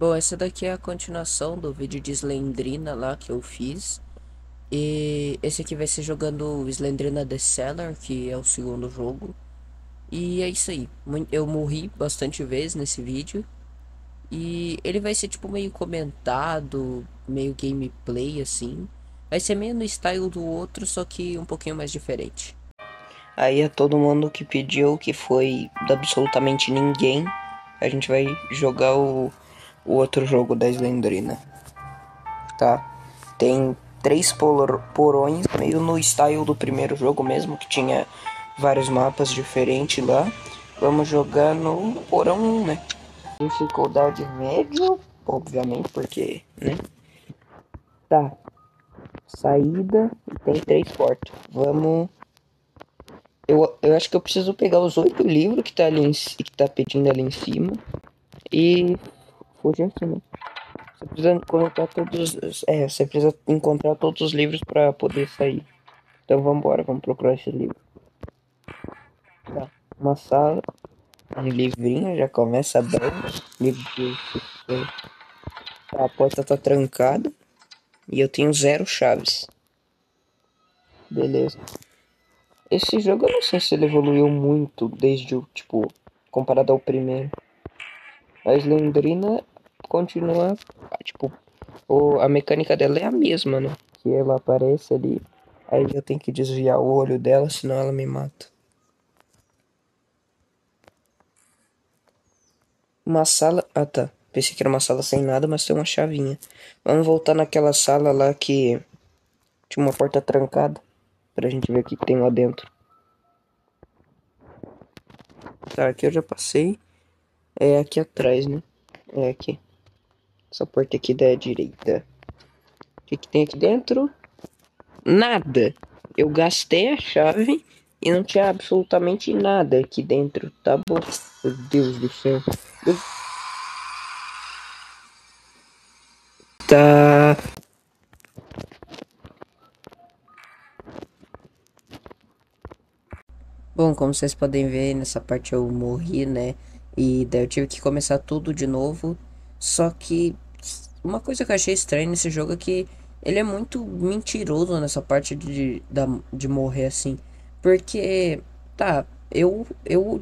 Bom, essa daqui é a continuação do vídeo de Slendrina lá que eu fiz. E esse aqui vai ser jogando Slendrina The Cellar, que é o segundo jogo. E é isso aí. Eu morri bastante vezes nesse vídeo. E ele vai ser tipo meio comentado, meio gameplay assim. Vai ser meio no style do outro, só que um pouquinho mais diferente. Aí é todo mundo que pediu, que foi de absolutamente ninguém. A gente vai jogar o outro jogo da Slendrina, tá? Tem três porões, meio no style do primeiro jogo mesmo, que tinha vários mapas diferentes lá. Vamos jogar no porão 1, né? Dificuldade médio, obviamente, porque, né? Tá. Saída e tem três portas. Vamos. Eu acho que eu preciso pegar os 8 livros que tá ali que tá pedindo ali em cima. E fugir aqui, né? Você precisa colocar todos. Você precisa encontrar todos os livros pra poder sair. Então vamos embora, vamos procurar esse livro. Tá. Uma sala, um livrinho, já começa bem. Meu Deus do céu. Tá, a porta tá trancada e eu tenho 0 chaves. Beleza. Esse jogo eu não sei se ele evoluiu muito desde o, tipo, comparado ao primeiro. A Slendrina continua, tipo, a mecânica dela é a mesma, né? Que ela aparece ali, aí eu tenho que desviar o olho dela, senão ela me mata. Uma sala. Ah, tá. Pensei que era uma sala sem nada, mas tem uma chavinha. Vamos voltar naquela sala lá que tinha uma porta trancada. Pra gente ver o que tem lá dentro. Tá, aqui eu já passei. É aqui atrás, né? É aqui. Essa porta aqui da direita. O que tem aqui dentro? Nada. Eu gastei a chave e não tinha absolutamente nada aqui dentro, tá bom? Meu Deus do céu. Eu... Tá. Bom, como vocês podem ver, nessa parte eu morri, né? E daí eu tive que começar tudo de novo. Só que uma coisa que eu achei estranha nesse jogo é que ele é muito mentiroso nessa parte de morrer assim. Porque, tá, eu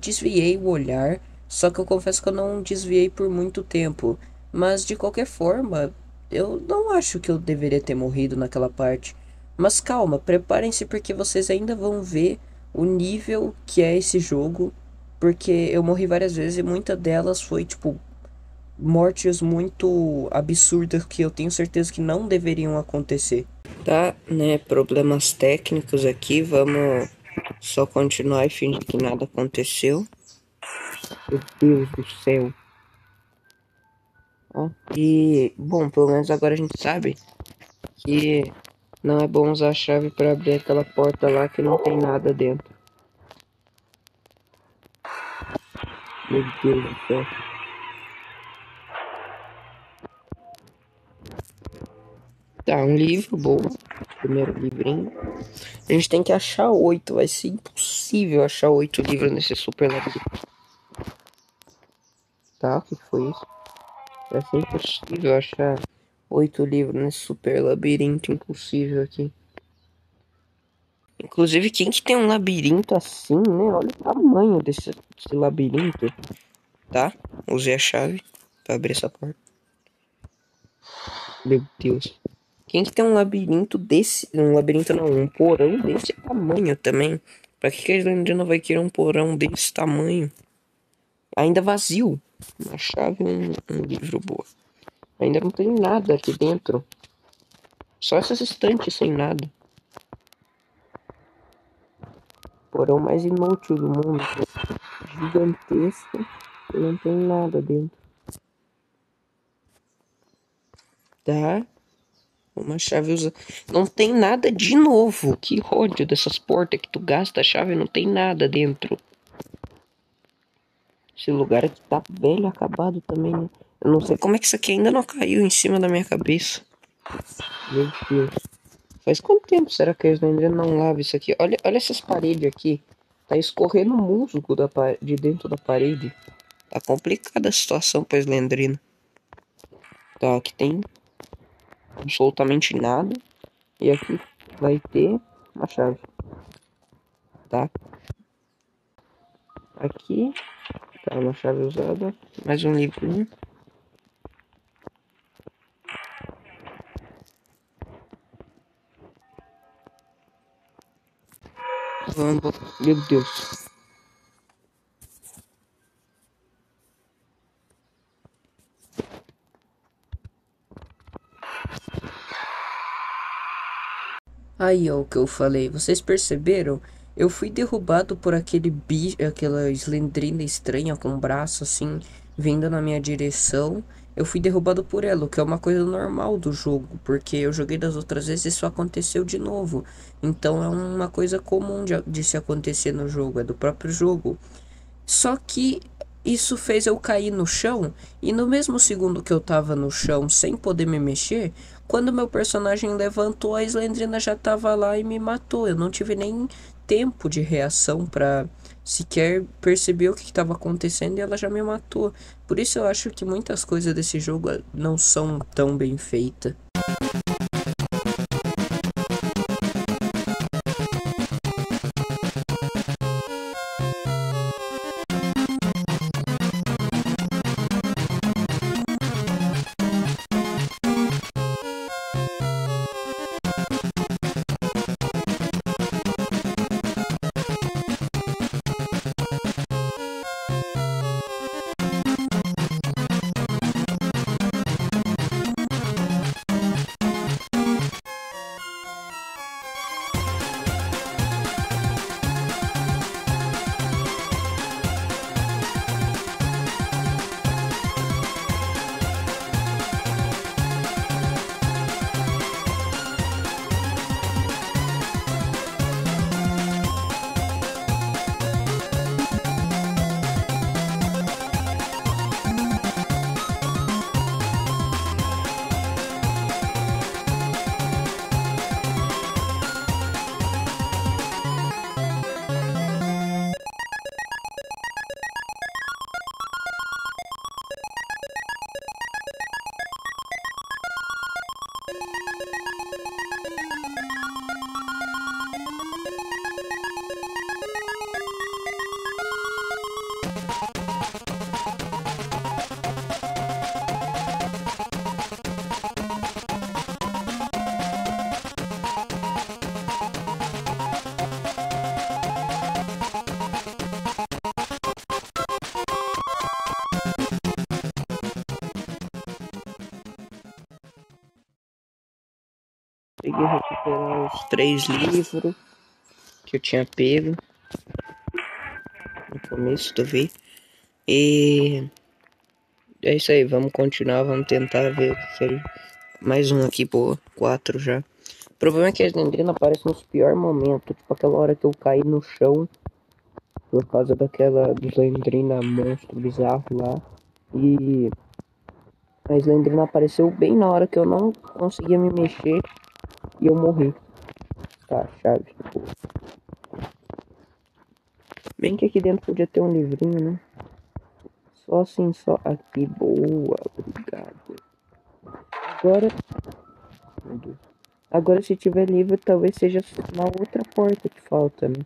desviei o olhar, só que eu confesso que eu não desviei por muito tempo. Mas de qualquer forma, eu não acho que eu deveria ter morrido naquela parte. Mas calma, preparem-se porque vocês ainda vão ver o nível que é esse jogo, porque eu morri várias vezes e muitas delas foi tipo mortes muito absurdas que eu tenho certeza que não deveriam acontecer. Tá, né? Problemas técnicos aqui, vamos só continuar e fingir que nada aconteceu. Meu Deus do céu. Ó, e, bom, pelo menos agora a gente sabe que não é bom usar a chave para abrir aquela porta lá que não tem nada dentro. Meu Deus do céu. Tá, um livro, boa. Primeiro livrinho. A gente tem que achar 8. Vai ser impossível achar 8 livros nesse super labirinto. Tá, o que foi isso? Vai ser impossível achar 8 livros nesse super labirinto impossível aqui. Inclusive, quem que tem um labirinto assim, né? Olha o tamanho desse labirinto. Tá, usei a chave pra abrir essa porta. Meu Deus. Quem que tem um labirinto desse... Um labirinto não, um porão desse tamanho também? Pra que a gente não vai querer um porão desse tamanho? Ainda vazio. Uma chave e um livro boa. Ainda não tem nada aqui dentro. Só essas estantes sem nada. Porão mais inútil do mundo. Gigantesco. E não tem nada dentro. Tá. Uma chave usa. Não tem nada de novo. Que ódio dessas portas que tu gasta a chave e não tem nada dentro. Esse lugar aqui tá velho, acabado também, né? Eu não sei como é que isso aqui ainda não caiu em cima da minha cabeça. Meu Deus. Faz quanto tempo será que eles ainda não lavam isso aqui? Olha essas paredes aqui. Tá escorrendo musgo de dentro da parede. Tá complicada a situação pra Slendrina. Tá, aqui tem absolutamente nada. E aqui vai ter uma chave, tá? Aqui tá uma chave usada, mais um livrinho. Vamos, meu Deus. Aí, ó, o que eu falei. Vocês perceberam? Eu fui derrubado por aquele bicho, aquela slendrina estranha com um braço assim, vindo na minha direção. Eu fui derrubado por ela, o que é uma coisa normal do jogo, porque eu joguei das outras vezes e isso aconteceu de novo. Então é uma coisa comum de se acontecer no jogo, é do próprio jogo. Só que isso fez eu cair no chão, e no mesmo segundo que eu tava no chão sem poder me mexer, quando meu personagem levantou, a Slendrina já tava lá e me matou. Eu não tive nem tempo de reação pra sequer perceber o que estava acontecendo e ela já me matou. Por isso eu acho que muitas coisas desse jogo não são tão bem feitas. Consegui recuperar os 3 livros que eu tinha pego no começo do vídeo. E é isso aí, vamos continuar, vamos tentar ver se ele... Mais um aqui, boa, 4 já. O problema é que a Slendrina aparece nos piores momentos, tipo aquela hora que eu caí no chão por causa daquela Slendrina monstro bizarro lá. E a Slendrina apareceu bem na hora que eu não conseguia me mexer e eu morri. Tá, chave. Bem que aqui dentro podia ter um livrinho, né? Só assim, só aqui. Boa, obrigado. Agora... Meu Deus. Agora se tiver livro, talvez seja na outra porta que falta, né?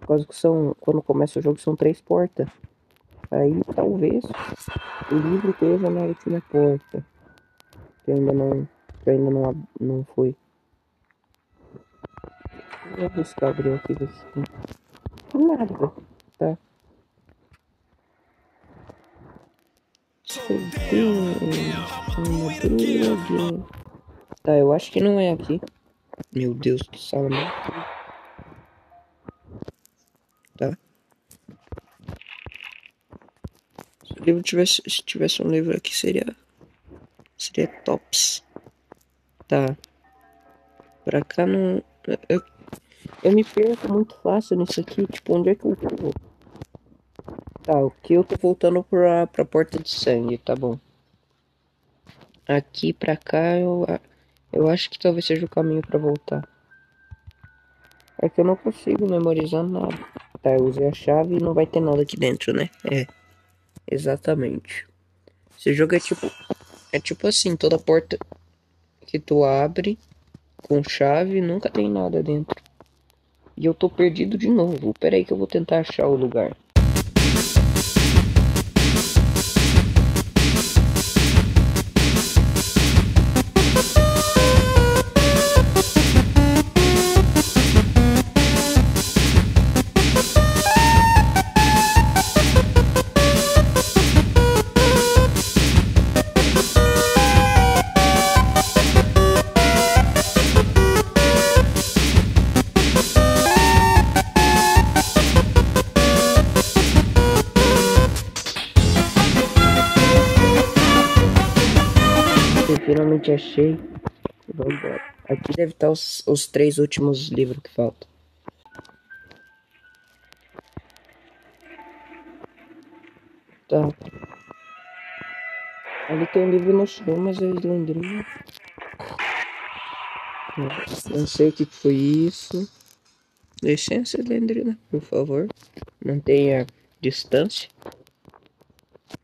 Por causa que são... Quando começa o jogo são 3 portas. Aí talvez o livro esteja na última porta. Que ainda não... Que ainda não foi. Vou arriscar abrir aqui ver se tem. Nada. Tá. Tá, eu acho que não é aqui. Meu Deus, que sala, né? Tá. Se o livro tivesse, se tivesse um livro aqui, seria tops. Tá. Pra cá não... Eu me perco muito fácil nisso aqui. Tipo, onde é que eu vou? Tá, aqui eu tô voltando pra porta de sangue, tá bom. Aqui pra cá eu acho que talvez seja o caminho pra voltar. É que eu não consigo memorizar nada. Tá, eu usei a chave e não vai ter nada aqui dentro, né? É, exatamente. Esse jogo é tipo... É tipo assim, toda porta que tu abre com chave nunca tem nada dentro. E eu tô perdido de novo. Pera aí que eu vou tentar achar o lugar. Eu finalmente achei. Vamos embora. Aqui deve estar os três últimos livros que faltam. Tá. Ali tem um livro no chão, mas é Slendrinho. Não sei o que foi isso. Licença, Slendrina, por favor. Mantenha distância.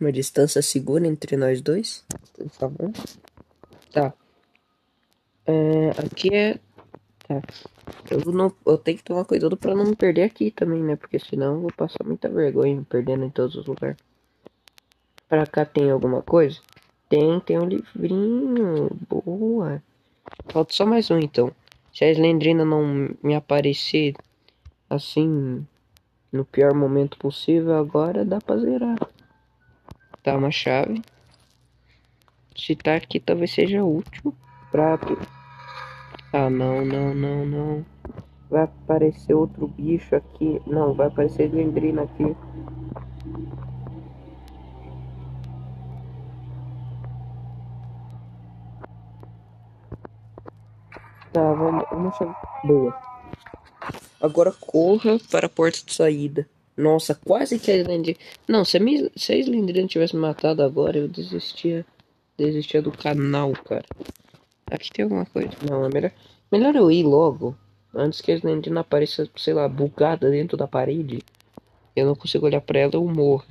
Uma distância segura entre nós dois, por favor. Tá. Aqui é. Tá. Eu tenho que tomar cuidado pra não me perder aqui também, né? Porque senão eu vou passar muita vergonha perdendo em todos os lugares. Pra cá tem alguma coisa? Tem um livrinho. Boa. Falta só mais um então. Se a Slendrina não me aparecer assim no pior momento possível, agora dá pra zerar. Tá, uma chave. Se tá aqui, talvez seja útil pra... Ah, não. Vai aparecer outro bicho aqui. Não, vai aparecer Slendrina aqui. Tá, vamos chave. Boa. Agora corra para a porta de saída. Nossa, quase que a Slendrina... Não, se a Slendrina tivesse matado agora, eu desistia do canal, cara. Aqui tem alguma coisa. Não, é melhor eu ir logo. Antes que a Slendrina apareça, sei lá, bugada dentro da parede. Eu não consigo olhar pra ela, eu morro.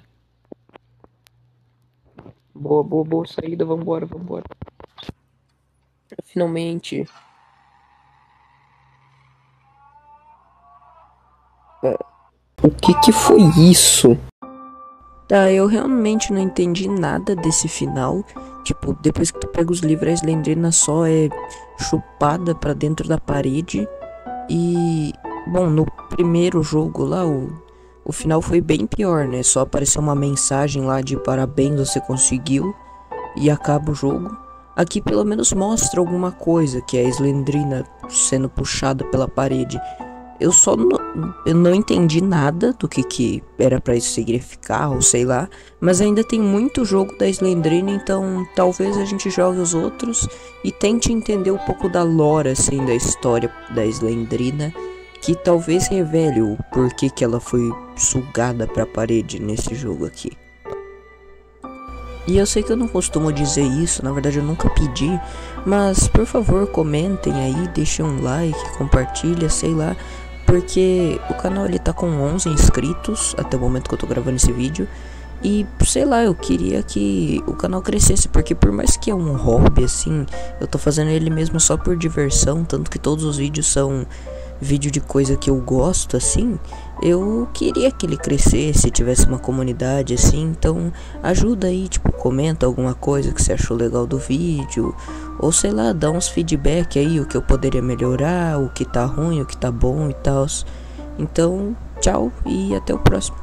Boa saída, vambora. Finalmente. O que foi isso? Tá, eu realmente não entendi nada desse final. Tipo, depois que tu pega os livros, a Slendrina só é chupada pra dentro da parede. E, bom, no primeiro jogo lá, o final foi bem pior, né? Só apareceu uma mensagem lá de parabéns, você conseguiu. E acaba o jogo. Aqui pelo menos mostra alguma coisa, que é a Slendrina sendo puxada pela parede. Eu não entendi nada do que era pra isso significar, ou sei lá. Mas ainda tem muito jogo da Slendrina, então talvez a gente jogue os outros e tente entender um pouco da lore, assim, da história da Slendrina, que talvez revele o porquê que ela foi sugada pra parede nesse jogo aqui. E eu sei que eu não costumo dizer isso, na verdade eu nunca pedi, mas por favor comentem aí, deixem um like, compartilha, sei lá, porque o canal ele tá com 11 inscritos até o momento que eu tô gravando esse vídeo. E sei lá, eu queria que o canal crescesse, porque por mais que é um hobby assim, eu tô fazendo ele mesmo só por diversão, tanto que todos os vídeos são vídeo de coisa que eu gosto assim. Eu queria que ele crescesse, tivesse uma comunidade assim, então ajuda aí, tipo, comenta alguma coisa que você achou legal do vídeo, ou sei lá, dá uns feedback aí, o que eu poderia melhorar, o que tá ruim, o que tá bom e tal. Então, tchau e até o próximo.